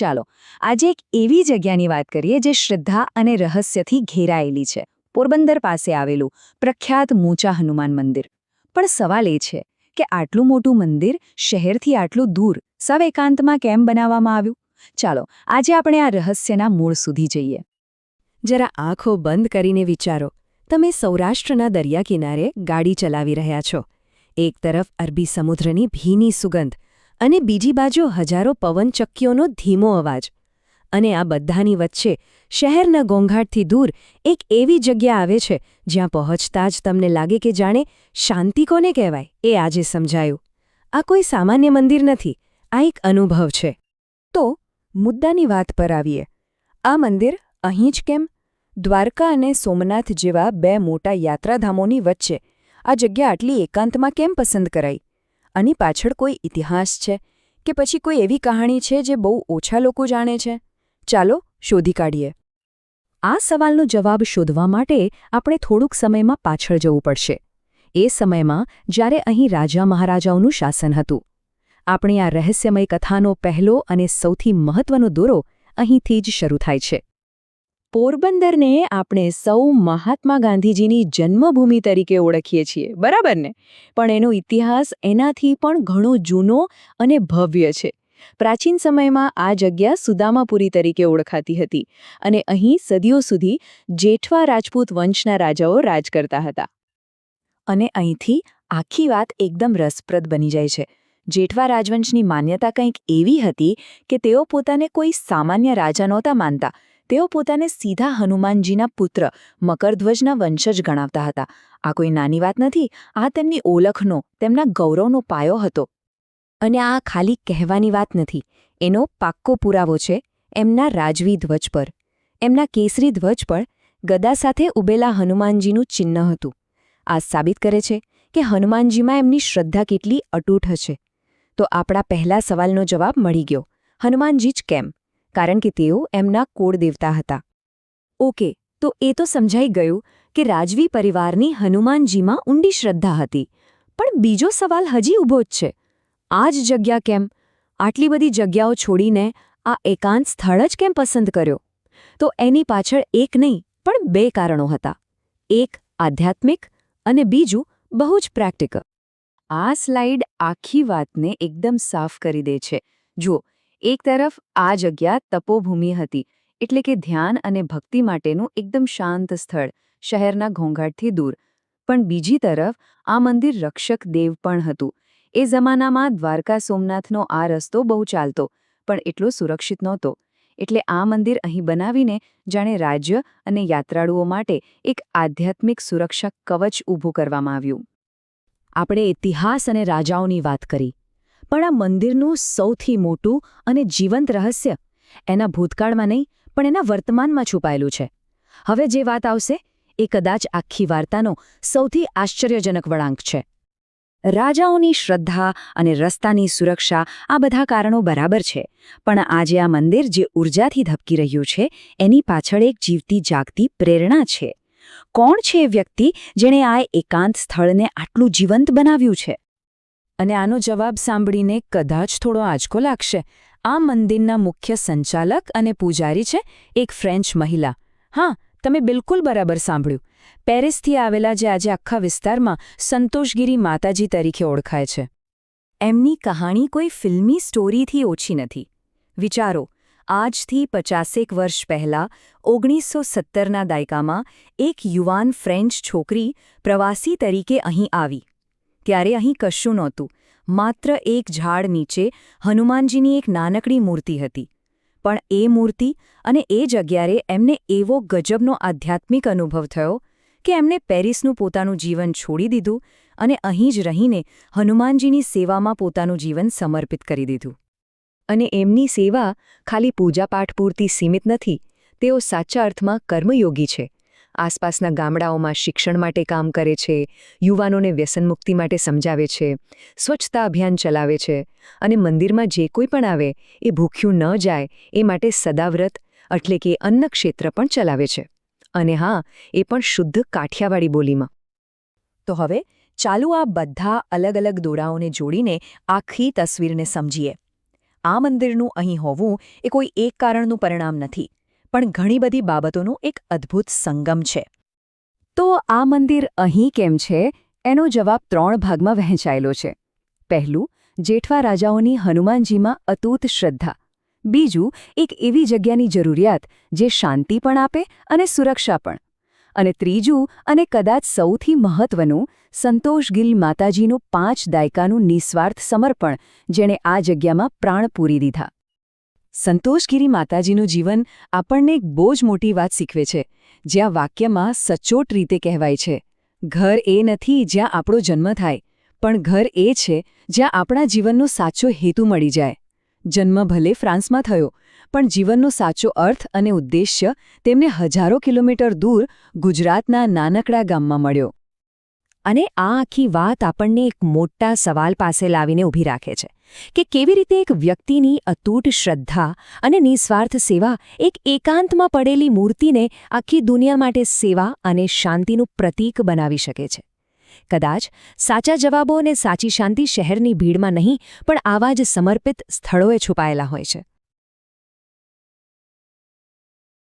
ચાલો આજે એક એવી જગ્યાની વાત કરીએ જે શ્રદ્ધા અને રહસ્યથી ઘેરાયેલી છે. પોરબંદર પાસે આવેલું પ્રખ્યાત મૂચા હનુમાન મંદિર. પણ સવાલ એ છે કે આટલું મોટું મંદિર શહેરથી આટલું દૂર સવ એકાંતમાં કેમ બનાવવામાં આવ્યું? ચાલો આજે આપણે આ રહસ્યના મૂળ સુધી જઈએ. જરા આંખો બંધ કરીને વિચારો, તમે સૌરાષ્ટ્રના દરિયા કિનારે ગાડી ચલાવી રહ્યા છો. એક તરફ અરબી સમુદ્રની ભીની સુગંધ અને બીજી બાજુ હજારો પવનચક્કીઓનો ધીમો અવાજ. અને આ બધાની વચ્ચે શહેરના ઘોંઘાટથી દૂર એક એવી જગ્યા આવે છે જ્યાં પહોંચતા જ તમને લાગે કે જાણે શાંતિ કોને કહેવાય એ આજે સમજાયું. આ કોઈ સામાન્ય મંદિર નથી, આ એક અનુભવ છે. તો મુદ્દાની વાત પર આવીએ. આ મંદિર અહીં જ કેમ? દ્વારકા અને સોમનાથ જેવા બે મોટા યાત્રાધામોની વચ્ચે આ જગ્યા આટલી એકાંતમાં કેમ પસંદ કરાઈ? આની પાછળ કોઈ ઇતિહાસ છે કે પછી કોઈ એવી કહાણી છે જે બહુ ઓછા લોકો જાણે છે? ચાલો શોધી કાઢીએ. આ સવાલનો જવાબ શોધવા માટે આપણે થોડુંક સમયમાં પાછળ જવું પડશે. એ સમયમાં જ્યારે અહીં રાજા મહારાજાઓનું શાસન હતું. આપણી આ રહસ્યમય કથાનો પહેલો અને સૌથી મહત્વનો દોરો અહીંથી જ શરૂ થાય છે. પોરબંદરને આપણે સૌ મહાત્મા ગાંધીજીની જન્મભૂમિ તરીકે ઓળખીએ છીએ, બરાબર ને? પણ એનો ઇતિહાસ એનાથી પણ ઘણો જૂનો અને ભવ્ય છે. પ્રાચીન સમયમાં આ જગ્યા સુદામાપુરી તરીકે ઓળખાતી હતી અને અહીં સદીઓ સુધી જેઠવા રાજપૂત વંશના રાજાઓ રાજ કરતા હતા. અને અહીંથી આખી વાત એકદમ રસપ્રદ બની જાય છે. જેઠવા રાજવંશની માન્યતા કંઈક એવી હતી કે તેઓ પોતાને કોઈ સામાન્ય રાજા નહોતા માનતા. તેઓ પોતાને સીધા હનુમાનજીના પુત્ર મકરધ્વજના વંશજ ગણાવતા હતા. આ કોઈ નાની વાત નથી, આ તેમની ઓળખનો, તેમના ગૌરવનો પાયો હતો. અને આ ખાલી કહેવાની વાત નથી, એનો પાક્કો પુરાવો છે એમના રાજવી ધ્વજ પર. એમના કેસરી ધ્વજ પર ગદા સાથે ઉભેલા હનુમાનજીનું ચિહ્ન હતું. આ સાબિત કરે છે કે હનુમાનજીમાં એમની શ્રદ્ધા કેટલી અતૂટ હશે. તો આપણા પહેલા સવાલનો જવાબ મળી ગયો. હનુમાનજી જ કેમ? કારણ કે તેઓ એમના કુળદેવતા હતા. ઓકે, તો એ તો સમજાઈ ગયું કે રાજવી પરિવારની હનુમાનજીમાં ઊંડી શ્રદ્ધા હતી. પણ બીજો સવાલ હજી ઊભો જ છે. આ જ જગ્યા કેમ? આટલી બધી જગ્યાઓ છોડીને આ એકાંત સ્થળ જ કેમ પસંદ કર્યો? તો એની પાછળ એક નહીં પણ બે કારણો હતા. એક આધ્યાત્મિક અને બીજું બહુ જ પ્રેક્ટિકલ. આ સ્લાઇડ આખી વાતને એકદમ સાફ કરી દે છે. જુઓ, એક તરફ આ જગ્યા તપોભૂમિ હતી, એટલે કે ધ્યાન અને ભક્તિ માટેનું એકદમ શાંત સ્થળ, શહેરના ઘોંઘાટથી દૂર. પણ બીજી તરફ આ મંદિર રક્ષક દેવ પણ હતું. એ જમાનામાં દ્વારકા સોમનાથનો આ રસ્તો બહુ ચાલતો, પણ એટલો સુરક્ષિત નહોતો. એટલે આ મંદિર અહીં બનાવીને જાણે રાજ્ય અને યાત્રાળુઓ માટે એક આધ્યાત્મિક સુરક્ષા કવચ ઊભું કરવામાં આવ્યું. આપણે ઇતિહાસ અને રાજાઓની વાત કરી, પણ આ મંદિરનું સૌથી મોટું અને જીવંત રહસ્ય એના ભૂતકાળમાં નહીં પણ એના વર્તમાનમાં છુપાયેલું છે. હવે જે વાત આવશે એ કદાચ આખી વાર્તાનો સૌથી આશ્ચર્યજનક વળાંક છે. રાજાઓની શ્રદ્ધા અને રસ્તાની સુરક્ષા આ બધા કારણો બરાબર છે, પણ આજે આ મંદિર જે ઊર્જાથી ધબકી રહ્યું છે એની પાછળ એક જીવતી જાગતી પ્રેરણા છે. કોણ છે એ વ્યક્તિ જેણે આ એકાંત સ્થળને આટલું જીવંત બનાવ્યું છે? અને આનો જવાબ સાંભળીને કદાચ થોડો આંચકો લાગશે. આ મંદિરના મુખ્ય સંચાલક અને પૂજારી છે એક ફ્રેન્ચ મહિલા. હા, તમે બિલકુલ બરાબર સાંભળ્યું. પેરિસથી આવેલા જે આજે આખા વિસ્તારમાં સંતોષગીરી માતાજી તરીકે ઓળખાય છે. એમની કહાણી કોઈ ફિલ્મી સ્ટોરીથી ઓછી નથી. વિચારો, આજથી 50 વર્ષ પહેલાં 1970ના દાયકામાં એક યુવાન ફ્રેન્ચ છોકરી પ્રવાસી તરીકે અહીં આવી. ત્યારે અહીં કશું નહોતું, માત્ર એક ઝાડ નીચે હનુમાનજીની એક નાનકડી મૂર્તિ હતી. પણ એ મૂર્તિ અને એ જગ્યાએ એમને એવો ગજબનો આધ્યાત્મિક અનુભવ થયો કે એમને પેરિસનું પોતાનું જીવન છોડી દીધું અને અહીં જ રહીને હનુમાનજીની સેવામાં પોતાનું જીવન સમર્પિત કરી દીધું. અને એમની સેવા ખાલી પૂજાપાઠ પૂરતી સીમિત નથી, તેઓ સાચા અર્થમાં કર્મયોગી છે. આસપાસના ગામડાઓમાં શિક્ષણ માટે કામ કરે છે, યુવાનોને વ્યસનમુક્તિ માટે સમજાવે છે, સ્વચ્છતા અભિયાન ચલાવે છે અને મંદિરમાં જે કોઈ પણ આવે એ ભૂખ્યું ન જાય એ માટે સદાવ્રત એટલે કે અન્ન ક્ષેત્ર પણ ચલાવે છે. અને હા, એ પણ શુદ્ધ કાઠિયાવાડી બોલીમાં. તો હવે ચાલો આ બધા અલગ અલગ દોરાઓને જોડીને આખી તસવીરને સમજીએ. આ મંદિરનું અહીં હોવું એ કોઈ એક કારણનું પરિણામ નથી, પણ ઘણી બધી બાબતોનું એક અદ્ભુત સંગમ છે. તો આ મંદિર અહીં કેમ છે એનો જવાબ 3 ભાગમાં વહેંચાયેલો છે. પહેલું, જેઠવા રાજાઓની હનુમાનજીમાં અતૂટ શ્રદ્ધા. બીજું, એક એવી જગ્યાની જરૂરિયાત જે શાંતિ પણ આપે અને સુરક્ષા પણ. અને ત્રીજું, અને કદાચ સૌથી મહત્વનું, સંતોષગીરી માતાજીનું 5 દાયકાનું નિસ્વાર્થ સમર્પણ, જેણે આ જગ્યામાં પ્રાણ પૂરી દીધા. સંતોષગીરી માતાજીનું જીવન આપણને એક બહુ જ મોટી વાત શીખવે છે, જ્યાં વાક્યમાં સચોટ રીતે કહેવાય છે, ઘર એ નથી જ્યાં આપણો જન્મ થાય, પણ ઘર એ છે જ્યાં આપણા જીવનનો સાચો હેતુ મળી જાય. જન્મ ભલે ફ્રાન્સમાં થયો, પણ જીવનનો સાચો અર્થ અને ઉદ્દેશ્ય તેમને હજારો કિલોમીટર દૂર ગુજરાતના નાનકડા ગામમાં મળ્યો. અને આ આખી વાત આપણને એક મોટા સવાલ પાસે લાવીને ઊભી રાખે છે કે કેવી રીતે એક વ્યક્તિની અતૂટ શ્રદ્ધા અને નિસ્વાર્થ સેવા એક એકાંતમાં પડેલી મૂર્તિને આખી દુનિયા માટે સેવા અને શાંતિનું પ્રતીક બનાવી શકે છે. કદાચ સાચા જવાબો અને સાચી શાંતિ શહેરની ભીડમાં નહીં, પણ આવા જ સમર્પિત સ્થળોએ છુપાયેલા હોય છે.